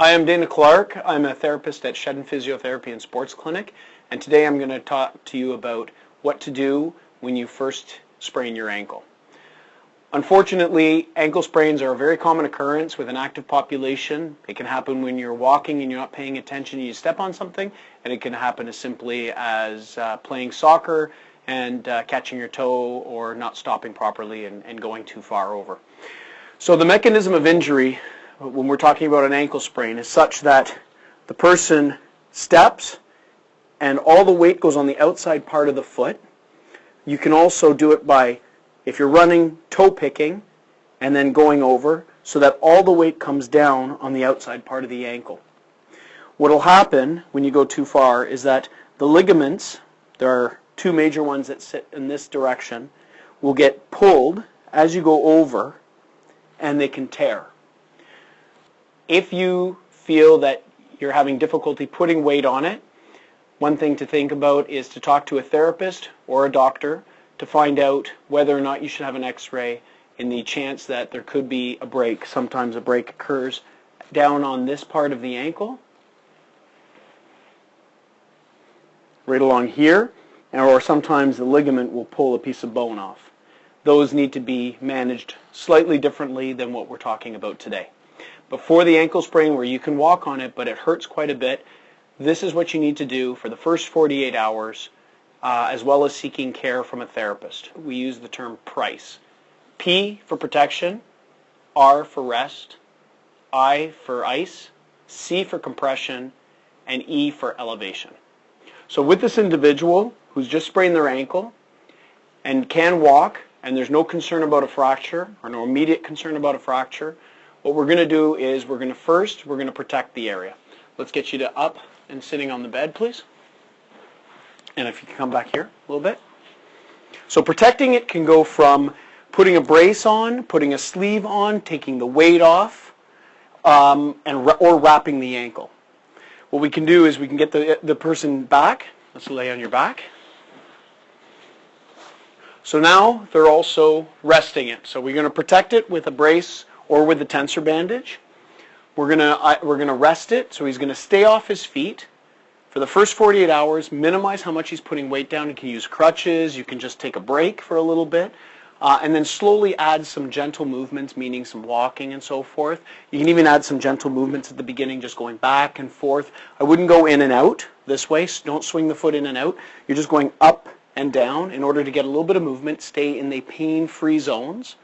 Hi, I'm Dana Clark. I'm a therapist at Sheddon Physiotherapy and Sports Clinic, and today I'm going to talk to you about what to do when you first sprain your ankle. Unfortunately, ankle sprains are a very common occurrence with an active population. It can happen when you're walking and you're not paying attention and you step on something, and it can happen as simply as playing soccer and catching your toe or not stopping properly and going too far over. So the mechanism of injury when we're talking about an ankle sprain is such that the person steps and all the weight goes on the outside part of the foot. You can also do it by, if you're running, toe picking and then going over so that all the weight comes down on the outside part of the ankle. What will happen when you go too far is that the ligaments, there are two major ones that sit in this direction, will get pulled as you go over and they can tear. If you feel that you're having difficulty putting weight on it, one thing to think about is to talk to a therapist or a doctor to find out whether or not you should have an x-ray in the chance that there could be a break. Sometimes a break occurs down on this part of the ankle, right along here, or sometimes the ligament will pull a piece of bone off. Those need to be managed slightly differently than what we're talking about today. Before the ankle sprain where you can walk on it but it hurts quite a bit, this is what you need to do for the first 48 hours as well as seeking care from a therapist. We use the term PRICE. P for protection, R for rest, I for ice, C for compression, and E for elevation. So with this individual who's just sprained their ankle and can walk and there's no concern about a fracture or no immediate concern about a fracture, what we're going to do is we're going to protect the area. Let's get you to up and sitting on the bed, please. And if you can come back here a little bit. So protecting it can go from putting a brace on, putting a sleeve on, taking the weight off, or wrapping the ankle. What we can do is we can get the person back. Let's lay on your back. So now they're also resting it. So we're going to protect it with a brace or with the tensor bandage. We're gonna rest it, so he's going to stay off his feet for the first 48 hours, minimize how much he's putting weight down. You can use crutches, you can just take a break for a little bit, and then slowly add some gentle movements, meaning some walking and so forth. You can even add some gentle movements at the beginning, just going back and forth. I wouldn't go in and out this way, don't swing the foot in and out. You're just going up and down in order to get a little bit of movement, stay in the pain-free zones.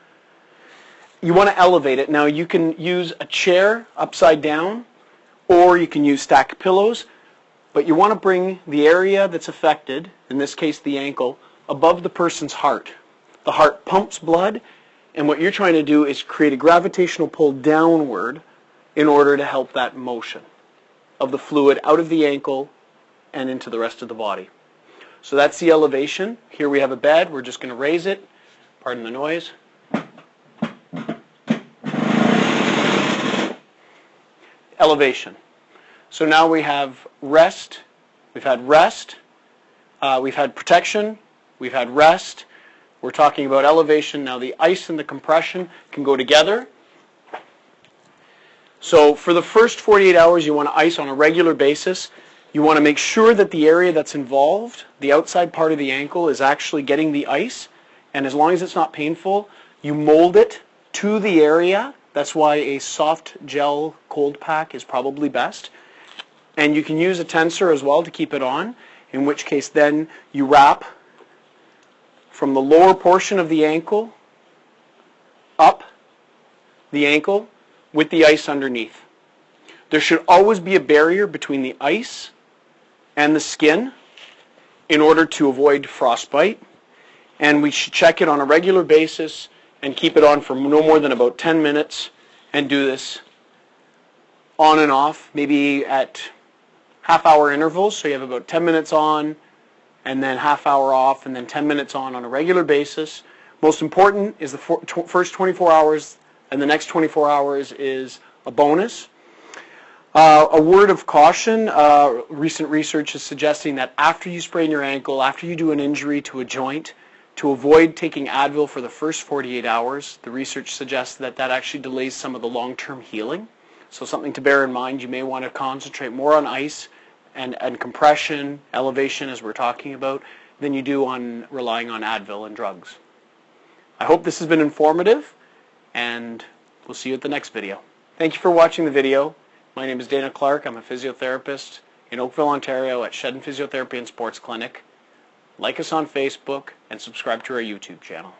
You want to elevate it. Now you can use a chair upside down or you can use stacked pillows, but you want to bring the area that's affected, in this case the ankle, above the person's heart. The heart pumps blood, and what you're trying to do is create a gravitational pull downward in order to help that motion of the fluid out of the ankle and into the rest of the body. So that's the elevation. Here we have a bed. We're just going to raise it. Pardon the noise. Elevation. So now we have rest, we've had protection, we've had rest, we're talking about elevation. Now the ice and the compression can go together. So for the first 48 hours you want to ice on a regular basis. You want to make sure that the area that's involved, the outside part of the ankle, is actually getting the ice, and as long as it's not painful, you mold it to the area. That's why a soft gel cold pack is probably best. And you can use a tensor as well to keep it on, in which case then you wrap from the lower portion of the ankle up the ankle with the ice underneath. There should always be a barrier between the ice and the skin in order to avoid frostbite. And we should check it on a regular basis and keep it on for no more than about 10 minutes and do this on and off, maybe at half-hour intervals. So you have about 10 minutes on and then half-hour off and then 10 minutes on a regular basis. Most important is the first 24 hours, and the next 24 hours is a bonus. A word of caution, recent research is suggesting that after you sprain your ankle, after you do an injury to a joint, to avoid taking Advil for the first 48 hours. The research suggests that that actually delays some of the long-term healing. So something to bear in mind, you may want to concentrate more on ice and compression, elevation as we're talking about, than you do on relying on Advil and drugs. I hope this has been informative, and we'll see you at the next video. Thank you for watching the video. My name is Dana Clark. I'm a physiotherapist in Oakville, Ontario at Sheddon Physiotherapy and Sports Clinic. Like us on Facebook and subscribe to our YouTube channel.